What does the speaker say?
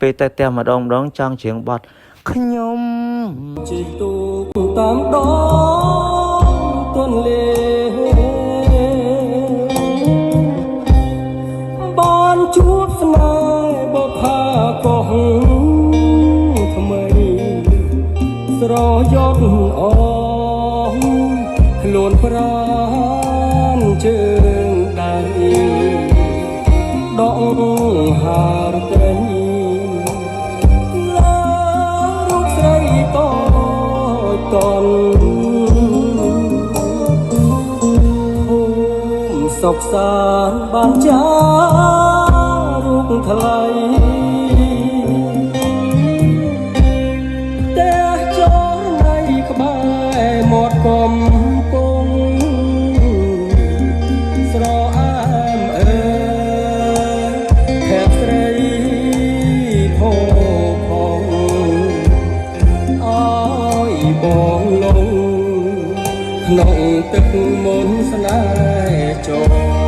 ពេលតែម្ដងចង់ច្រៀងបទខ្ញុំជីទូតាមដងទន្លេបានជួបស្នេហ៍បខាកោះថ្មីស្រយោគអងខ្លួនប្រានជើងដៃដងហារត្រីឡារូបស្រីតូចតនភូមិសុខសាន្តបានចារូបថ្លៃតែចរណៃក្បែរមាត់កំពុងស្រអាមអើយខែស្រីផោផងអើយបងលងក្នុងទឹកមន្តស្នេហ៍ចូល